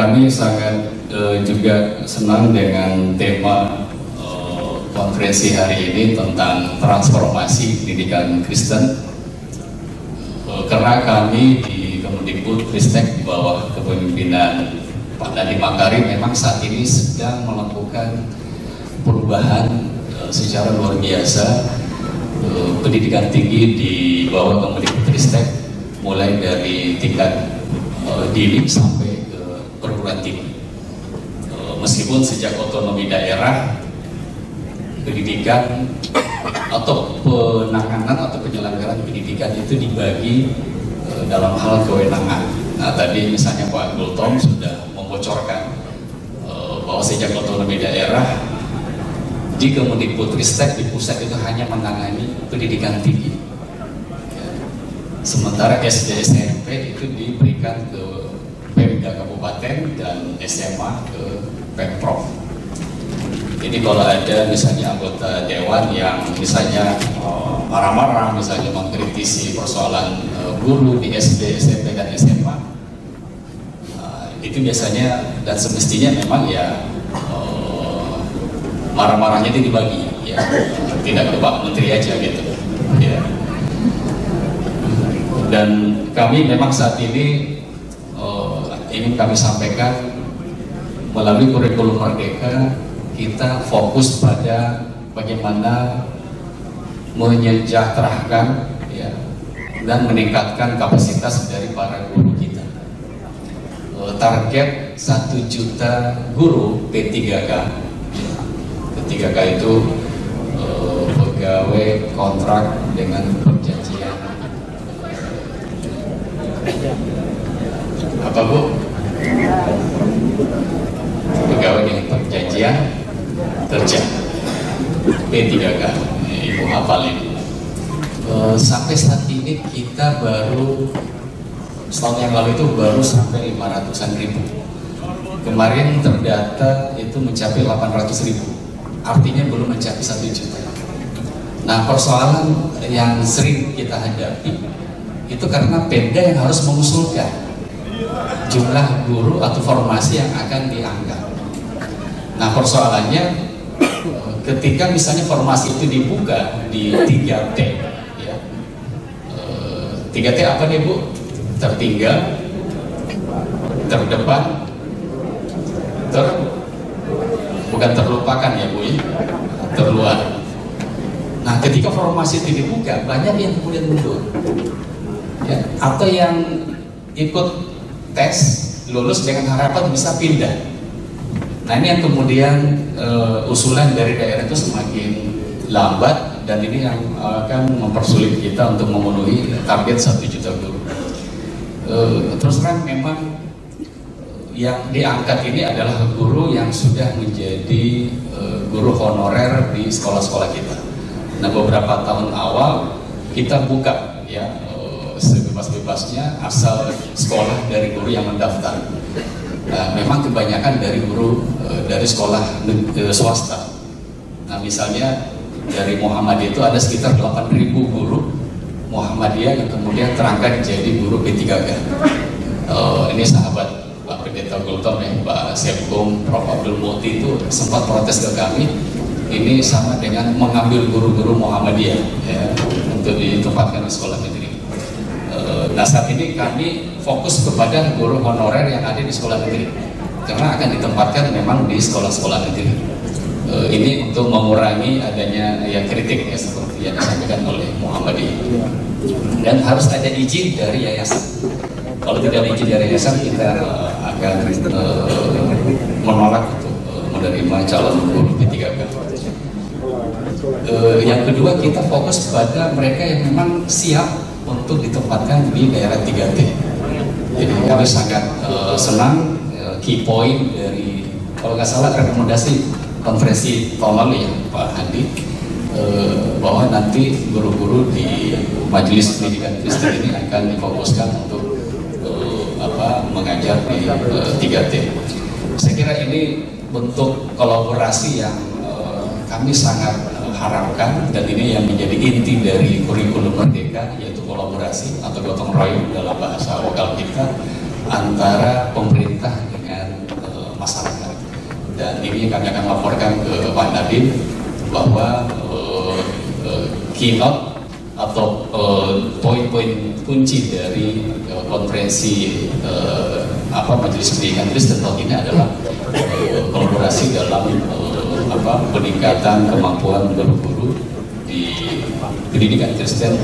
Kami sangat juga senang dengan tema konferensi hari ini tentang transformasi pendidikan Kristen, karena kami di Kemendikbudristek di bawah kepemimpinan Pak Nadiem Makarim memang saat ini sedang melakukan perubahan secara luar biasa pendidikan tinggi di bawah Kemendikbudristek, mulai dari tingkat dini sampai ke perguruan tinggi. Meskipun sejak otonomi daerah, pendidikan atau penanganan atau penyelenggaraan pendidikan itu dibagi dalam hal kewenangan. Nah, tadi misalnya Pak Gultom sudah membocorkan bahwa sejak otonomi daerah di Kemendikbudristek di pusat itu hanya menangani pendidikan tinggi, sementara SD SMP itu diberikan ke Pemda Kabupaten dan SMA ke Pemprov. Jadi kalau ada misalnya anggota dewan yang misalnya marah-marah, misalnya mengkritisi persoalan guru di SD, SMP, dan SMA, itu biasanya dan semestinya memang ya marah-marahnya itu dibagi, ya, tidak ke Pak Menteri aja gitu, ya. Dan kami memang saat ini ingin kami sampaikan melalui kurikulum Merdeka, kita fokus pada bagaimana menyejahterakan, ya, dan meningkatkan kapasitas dari para guru kita. Target 1 juta guru P3K. P3K itu pegawai kontrak dengan perjanjian. Apa Bu? Pegawai dengan perjanjian kerja, P3K. Ibu hafal ini. Sampai saat ini kita baru setahun yang lalu itu baru sampai 500-an ribu. Kemarin terdata itu mencapai 800 ribu. Artinya belum mencapai 1 juta. Nah, persoalan yang sering kita hadapi itu karena Pemda yang harus mengusulkan jumlah guru atau formasi yang akan diangkat. Nah, persoalannya ketika misalnya formasi itu dibuka di 3T, ya, 3T apa nih Bu? Tertinggal, terdepan, bukan terlupakan ya Bu, ya, terluar. Nah, ketika formasi itu dibuka, banyak yang kemudian mundur, ya, atau yang ikut tes lulus dengan harapan bisa pindah. Nah, ini yang kemudian usulan dari daerah itu semakin lambat, dan ini yang akan mempersulit kita untuk memenuhi target 1 juta guru. Terus terang memang yang diangkat ini adalah guru yang sudah menjadi guru honorer di sekolah-sekolah kita. Nah, beberapa tahun awal kita buka, ya, sebebas-bebasnya asal sekolah dari guru yang mendaftar. Nah, memang kebanyakan dari guru dari sekolah swasta. Nah, misalnya dari Muhammadiyah itu ada sekitar 8.000 guru Muhammadiyah yang kemudian terangkat jadi guru P3K. Ini sahabat Pak Pendeta Gultom, ya, Pak Sepkom, Prof. Abdul Muti itu sempat protes ke kami. Ini sama dengan mengambil guru-guru Muhammadiyah, ya, untuk ditempatkan di sekolah negeri. Nah, saat ini kami fokus kepada guru honorer yang ada di sekolah negeri, karena akan ditempatkan memang di sekolah-sekolah negeri. Ini untuk mengurangi adanya yang kritik, ya, seperti yang disampaikan oleh Muhammadiyah. Dan harus ada izin dari yayasan. Kalau tidak ada izin dari yayasan, kita akan menolak untuk menerima calon guru P3K. Yang kedua, kita fokus pada mereka yang memang siap untuk ditempatkan di daerah 3T. Jadi kami sangat senang key point dari, kalau nggak salah, rekomendasi konferensi tahun lalu, ya, Pak Handi, bahwa nanti guru-guru di Majelis Pendidikan Kristen ini akan difokuskan untuk mengajar di 3T. Saya kira ini bentuk kolaborasi yang kami sangat harapkan, dan ini yang menjadi inti dari kurikulum Merdeka, yaitu kolaborasi atau gotong royong dalam bahasa lokal kita antara pemerintah dengan dan ini kami akan laporkan ke Pak Nadiem bahwa keynote atau poin-poin kunci dari konferensi Majelis Pendidikan Kristen tahun ini adalah kolaborasi dalam peningkatan kemampuan guru-guru di pendidikan Kristen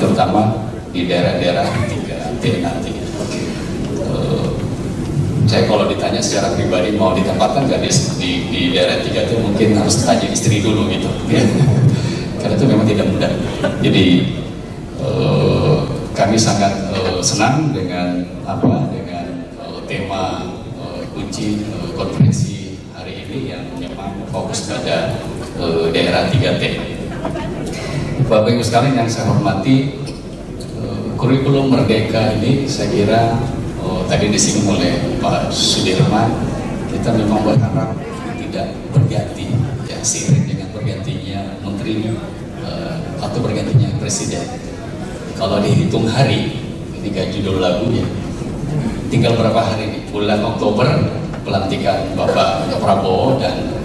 terutama di daerah-daerah 3T nanti. Saya kalau ditanya secara pribadi mau ditempatkan nggak di daerah 3T, mungkin harus tanya istri dulu gitu. Karena itu memang tidak mudah. Jadi kami sangat senang dengan tema kunci konferensi hari ini yang memang fokus pada daerah 3T. Bapak Ibu sekalian yang saya hormati, kurikulum Merdeka ini saya kira tadi disinggung oleh Pak Sudirman, kita memang berharap tidak berganti ya, seiring dengan bergantinya menteri atau bergantinya presiden. Kalau dihitung hari, ini gak judul lagunya, tinggal berapa hari ini? Bulan Oktober pelantikan Bapak Prabowo dan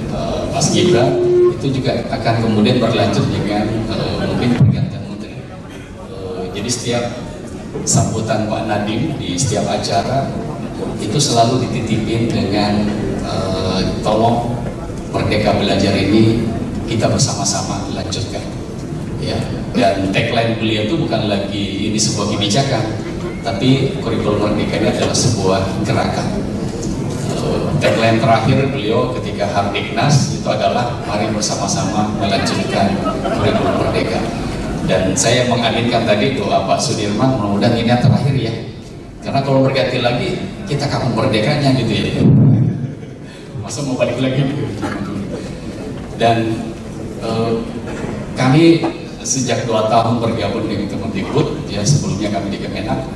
Mas Gibran, itu juga akan kemudian berlanjut dengan mungkin pergantian menteri. Jadi setiap sambutan Pak Nadiem di setiap acara itu selalu dititipin dengan tolong Merdeka Belajar ini kita bersama-sama lanjutkan. Ya, dan tagline beliau itu bukan lagi ini sebuah kebijakan, tapi kurikulum Merdeka ini adalah sebuah gerakan. Tagline terakhir beliau ketika Hardiknas itu adalah mari bersama-sama melanjutkan kurikulum Merdeka. Dan saya mengaminkan tadi doa Pak Sudirman, mudah-mudahan ini yang terakhir ya. Karena kalau berganti lagi kita kapan merdekanya gitu ya. Masa mau balik lagi? Dan kami sejak 2 tahun bergabung dengan Kemendikbud, ya sebelumnya kami di Kemenak,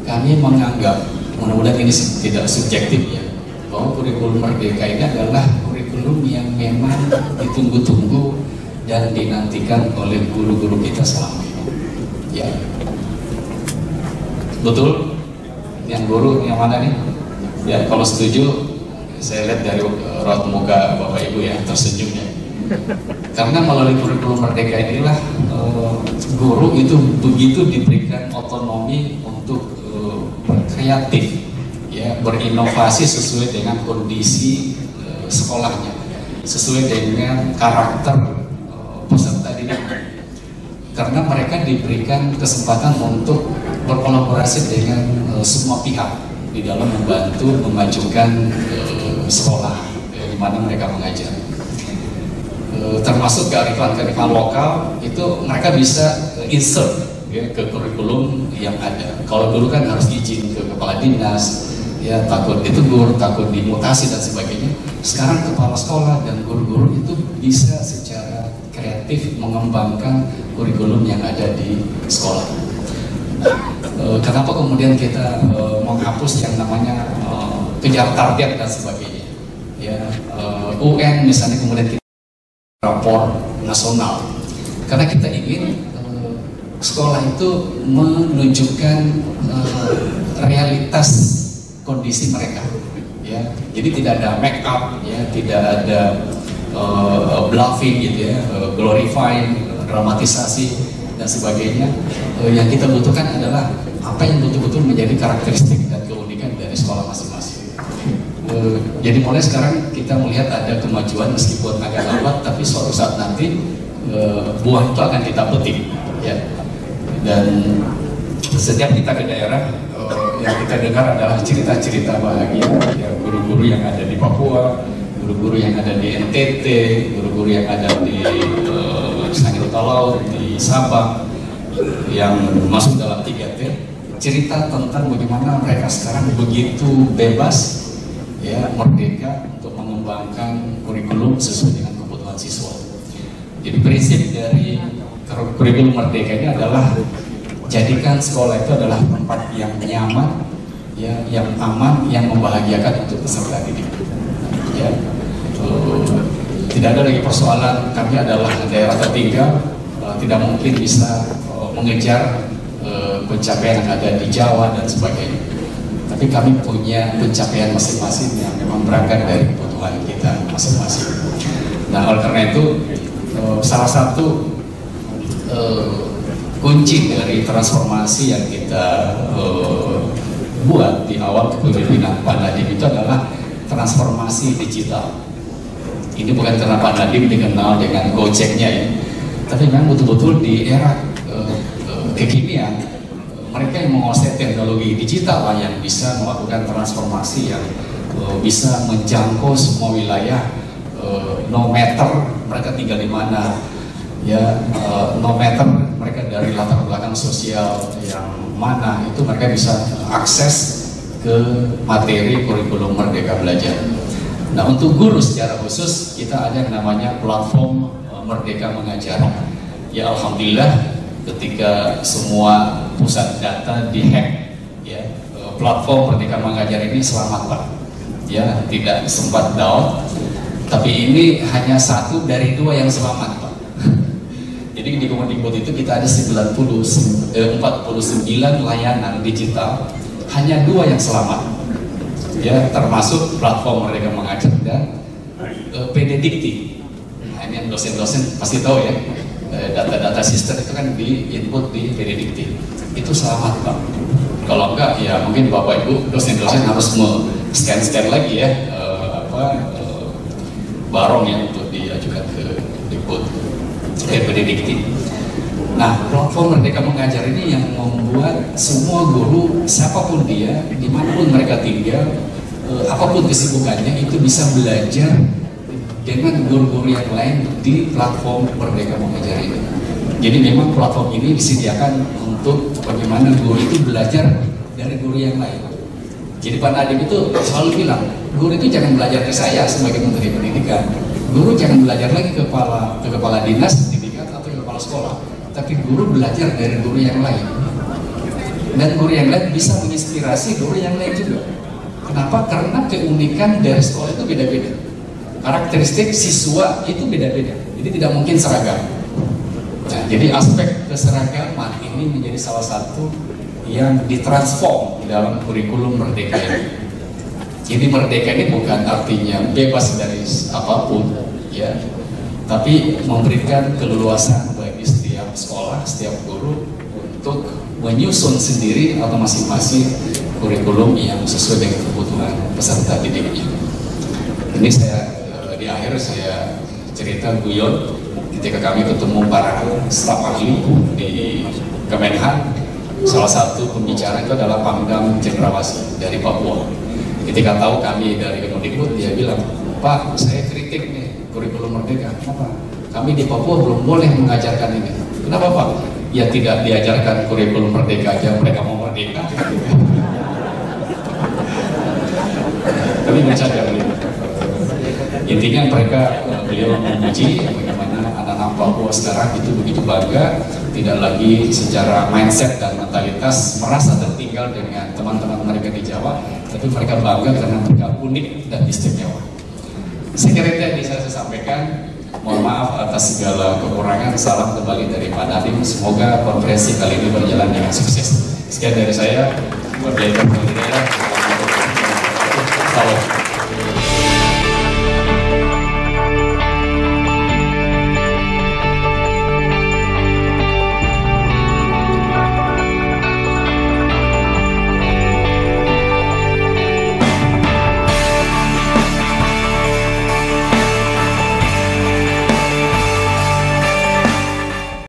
kami menganggap, mudah-mudahan ini tidak subjektif ya, bahwa kurikulum Merdeka ini adalah kurikulum yang memang ditunggu-tunggu dan dinantikan oleh guru-guru kita selama ini. Ya, betul? Yang guru yang mana nih? Ya, kalau setuju, saya lihat dari raut muka Bapak Ibu ya tersenyum ya. Karena melalui kurikulum Merdeka inilah guru itu begitu diberikan otonomi untuk kreatif, ya, berinovasi sesuai dengan kondisi sekolahnya, sesuai dengan karakter peserta didik. Karena mereka diberikan kesempatan untuk berkolaborasi dengan semua pihak di dalam membantu memajukan sekolah di mana mereka mengajar. Termasuk kearifan-kearifan lokal itu mereka bisa insert ya, ke kurikulum yang ada. Kalau dulu kan harus izin ke kepala dinas, ya takut ditegur, takut dimutasi dan sebagainya. Sekarang kepala sekolah dan guru-guru itu bisa secara kreatif mengembangkan kurikulum yang ada di sekolah. Kenapa kemudian kita menghapus yang namanya kejar target dan sebagainya? Ya, UN misalnya kemudian kita rapor nasional, karena kita ingin sekolah itu menunjukkan realitas kondisi mereka, ya. Jadi tidak ada make up, ya, tidak ada bluffing gitu ya, glorifying, dramatisasi dan sebagainya. Yang kita butuhkan adalah apa yang betul-betul menjadi karakteristik dan keunikan dari sekolah masing-masing. Jadi mulai sekarang kita melihat ada kemajuan meskipun agak lambat, tapi suatu saat nanti buah itu akan kita petik, ya. Dan setiap kita ke daerah, yang kita dengar adalah cerita-cerita bahagia, ya, guru-guru yang ada di Papua, guru-guru yang ada di NTT, guru-guru yang ada di Angkatan Laut, di Sabang, yang masuk dalam 3T, cerita tentang bagaimana mereka sekarang begitu bebas, ya, merdeka untuk mengembangkan kurikulum sesuai dengan kebutuhan siswa. Jadi prinsip dari kurikulum Merdeka ini adalah jadikan sekolah itu adalah tempat yang nyaman, ya, yang aman, yang membahagiakan untuk peserta didik. Ya, tidak ada lagi persoalan kami adalah daerah tertinggal, tidak mungkin bisa mengejar pencapaian yang ada di Jawa dan sebagainya. Tapi kami punya pencapaian masing-masing yang memang berangkat dari kebutuhan kehidupan kita masing-masing. Nah, oleh karena itu salah satu kunci dari transformasi yang kita buat di awal kepemimpinan Pak Nadiem itu adalah transformasi digital. Ini bukan karena Pak Nadiem dikenal dengan Gojeknya ya, tapi memang betul-betul di era kekinian mereka yang menguasai teknologi digital lah yang bisa melakukan transformasi yang bisa menjangkau semua wilayah, no matter mereka tinggal di mana ya, no matter mereka dari latar belakang sosial yang mana, itu mereka bisa akses ke materi kurikulum Merdeka Belajar. Nah, untuk guru secara khusus kita ada yang namanya platform Merdeka Mengajar. Ya alhamdulillah ketika semua pusat data dihack ya, platform Merdeka Mengajar ini selamat Pak. Ya, tidak sempat down, tapi ini hanya satu dari dua yang selamat Pak. Jadi di Kemendikbud itu kita ada 49 layanan digital, hanya dua yang selamat. Ya, termasuk platform Merdeka Mengajar dan PD Dikti. Nah, ini yang dosen-dosen pasti tahu ya, data-data sistem itu kan di input di PD Dikti. Itu selamat Pak. Kalau enggak ya mungkin Bapak Ibu dosen-dosen harus scan lagi ya barong yang untuk diajukan ke Dikbud, PD Dikti. Nah, platform Merdeka Mengajar ini yang membuat semua guru siapapun dia, dimanapun mereka tinggal, apapun kesibukannya itu bisa belajar dengan guru-guru yang lain di platform Merdeka Mengajar ini. Jadi memang platform ini disediakan untuk bagaimana guru itu belajar dari guru yang lain. Jadi Pak Nadiem itu selalu bilang, guru itu jangan belajar ke saya sebagai Menteri Pendidikan. Guru jangan belajar lagi ke kepala dinas pendidikan atau ke kepala sekolah, tapi guru belajar dari guru yang lain. Dan guru yang lain bisa menginspirasi guru yang lain juga. Kenapa? Karena keunikan dari sekolah itu beda-beda. Karakteristik siswa itu beda-beda. Jadi tidak mungkin seragam. Nah, jadi aspek keseragaman ini menjadi salah satu yang ditransform dalam kurikulum Merdeka ini. Jadi Merdeka ini bukan artinya bebas dari apapun, ya, tapi memberikan keleluasan bagi setiap sekolah, setiap guru untuk menyusun sendiri atau masing-masing kurikulum yang sesuai dengan kebutuhan peserta didiknya. Ini saya di akhir saya cerita guyon ketika kami ketemu para staf ahli di Kemenhan. Salah satu pembicara itu adalah Pangdam Cendrawasih dari Papua. Ketika tahu kami dari Kemendikbud, dia bilang, Pak, saya kritik nih kurikulum Merdeka. Kenapa? Kami di Papua belum boleh mengajarkan ini. Kenapa Pak? Ya tidak diajarkan kurikulum Merdeka aja, mereka mau merdeka. Tapi bercanda beliau. Intinya beliau memuji bagaimana anak-anak Papua sekarang itu begitu bangga, tidak lagi secara mindset dan mentalitas merasa tertinggal dengan teman-teman mereka di Jawa, tapi mereka bangga karena mereka unik dan istimewa. Saya kira itu yang bisa saya sampaikan. Mohon maaf atas segala kekurangan. Salam kembali dari Pak Nadiem. Semoga konferensi kali ini berjalan dengan sukses. Sekian dari saya. Wabillahi taufiq wal hidayah. Salam.